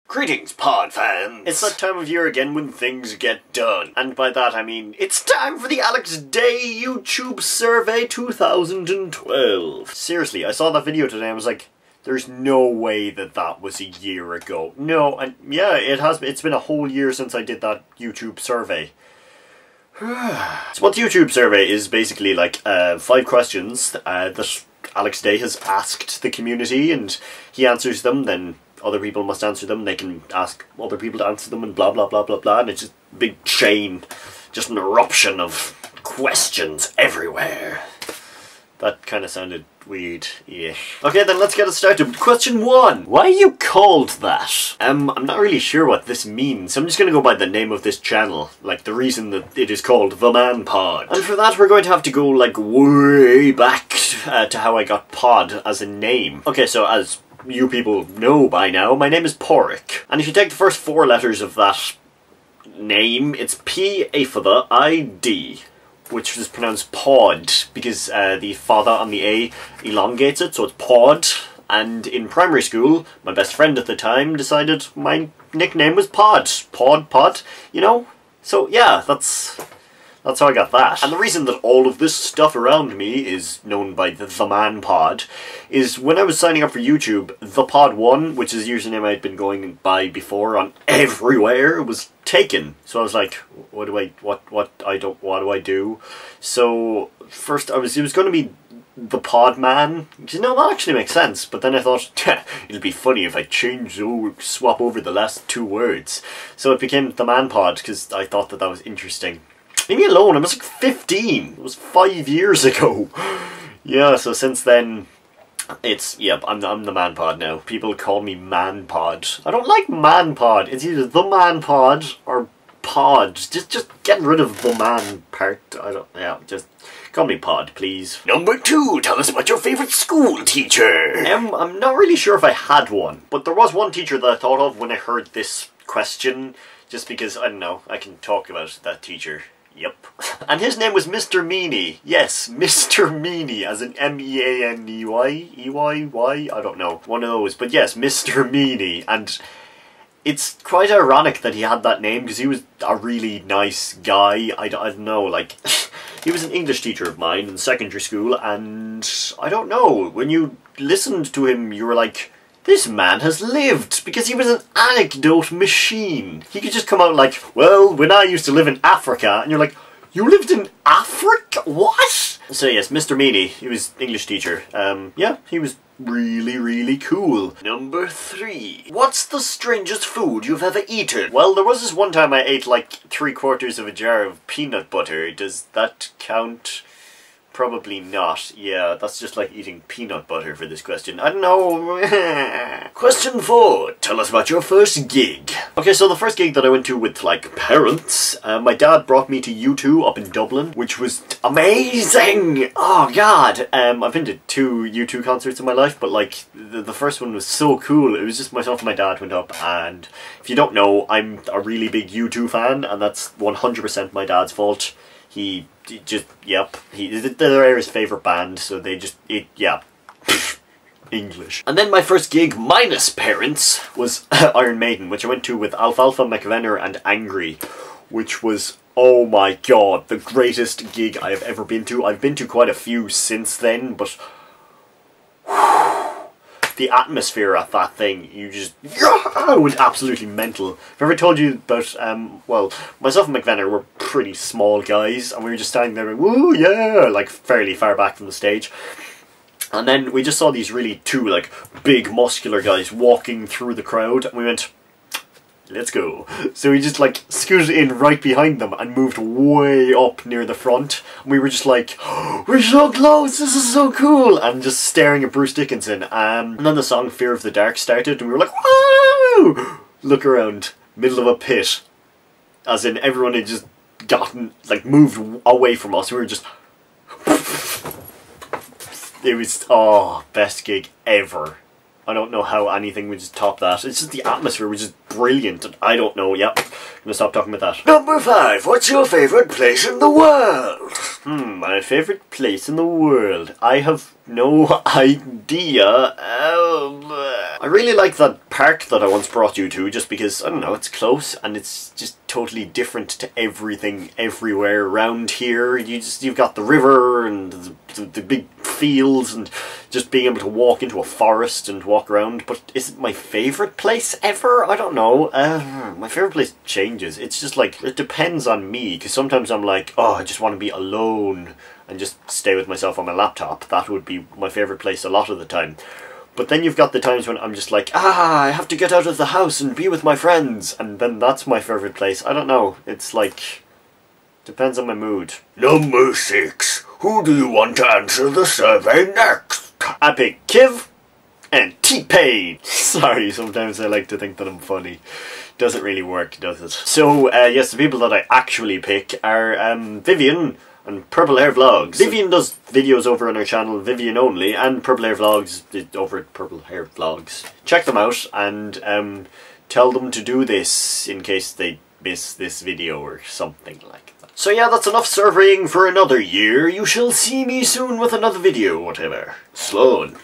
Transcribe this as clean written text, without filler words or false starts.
Greetings, pod fans! It's that time of year again when things get done. And by that I mean, it's time for the Alex Day YouTube Survey 2012. Seriously, I saw that video today and I was like, there's no way that that was a year ago. No, and yeah, it's been a whole year since I did that YouTube survey. So what the YouTube survey is basically like 5 questions that Alex Day has asked the community, and he answers them, then other people must answer them, they can ask other people to answer them, and blah blah blah blah blah, and it's just a big chain, just an eruption of questions everywhere. That kind of sounded weird, yeah. Okay, then let's get it started. Question 1. Why are you called that? I'm not really sure what this means. I'm just gonna go by the name of this channel, like the reason that it is called The Man Pod. And for that we're going to have to go like way back to how I got pod as a name. Okay, so as you people know by now, my name is Porrick. And if you take the first 4 letters of that name, it's P-A-I-D. Which is pronounced pod, because the father on the A elongates it, so it's pod. And in primary school, my best friend at the time decided my nickname was Pod. Pod, you know? So yeah, that's how I got that. And the reason that all of this stuff around me is known by the Man Pod is when I was signing up for YouTube, the Pod 1, which is the username I'd been going by before on everywhere, was taken. So I was like, what do I do? So first it was going to be the Pod Man. You know, that actually makes sense. But then I thought, it'll be funny if I swap over the last 2 words. So it became the Man Pod because I thought that was interesting. Leave me alone, I was like 15. It was 5 years ago. Yeah, so since then, I'm the Man Pod now. People call me Man Pod. I don't like Man Pod. It's either the Man Pod or Pod. Just get rid of the man part. Just call me Pod, please. Number 2, tell us about your favourite school teacher. I'm not really sure if I had one, but there was one teacher that I thought of when I heard this question, just because, I don't know, I can talk about that teacher. Yep. And his name was Mr. Meany. Yes, Mr. Meany, as in M-E-A-N-E-Y? E-Y-Y? I don't know. One of those. But yes, Mr. Meany. And it's quite ironic that he had that name, because he was a really nice guy. I don't know, like, he was an English teacher of mine in secondary school, and I don't know, when you listened to him, you were like, this man has lived, because he was an anecdote machine. He could just come out like, well, when I used to live in Africa, and you're like, you lived in Africa? What? So yes, Mr. Meany, he was English teacher. Yeah, he was really, really cool. Number 3. What's the strangest food you've ever eaten? Well, there was this one time I ate like 3/4 of a jar of peanut butter. Does that count? Probably not. Yeah, that's just like eating peanut butter for this question. I don't know. Question 4. Tell us about your first gig. Okay, so the first gig that I went to with, like, parents, my dad brought me to U2 up in Dublin, which was amazing! Oh, God! I've been to 2 U2 concerts in my life, but, like, the first one was so cool. It was just myself and my dad went up, and if you don't know, I'm a really big U2 fan, and that's 100% my dad's fault. They're his favourite band, so English. And then my first gig, minus parents, was Iron Maiden, which I went to with Alfalfa, McVenner and Angry, which was, oh my god, the greatest gig I have ever been to. I've been to quite a few since then, but the atmosphere at that thing, it was absolutely mental. Have I ever told you about, well, myself and McVenner were pretty small guys, and we were just standing there going, woo, yeah, like fairly far back from the stage. And then we just saw these really 2, like, big muscular guys walking through the crowd, and we went, let's go. So we just, like, scooted in right behind them and moved way up near the front. And we were just like, oh, we're so close, this is so cool! And just staring at Bruce Dickinson. And then the song Fear of the Dark started, and we were like, woo! Look around, middle of a pit. As in, everyone had just moved away from us. We were just... It was, oh, best gig ever. I don't know how anything would just top that. It's just the atmosphere was just brilliant, and I don't know. Yep, I'm gonna stop talking about that. Number 5. What's your favourite place in the world? My favourite place in the world. I have no idea. I really like that park that I once brought you to, just because, I don't know, it's close and it's just totally different to everything everywhere around here. You've got the river and the big fields and just being able to walk into a forest and walk around. But is it my favourite place ever? I don't know. My favourite place changes. It's just like, it depends on me, because sometimes I'm like, oh, I just want to be alone and just stay with myself on my laptop. That would be my favourite place a lot of the time. But then you've got the times when I'm just like, I have to get out of the house and be with my friends, and then that's my favourite place. I don't know. It's like, depends on my mood. Number 6. Who do you want to answer the survey next? I pick Kiv and T-Pain. Sorry, sometimes I like to think that I'm funny. Doesn't really work, does it? So, yes, the people that I actually pick are Vivian and Purple Hair Vlogs. Vivian does videos over on her channel, Vivian Only, and Purple Hair Vlogs over at Purple Hair Vlogs. Check them out and tell them to do this in case they miss this video or something like that. So yeah, that's enough surveying for another year. You shall see me soon with another video, whatever. Sloan.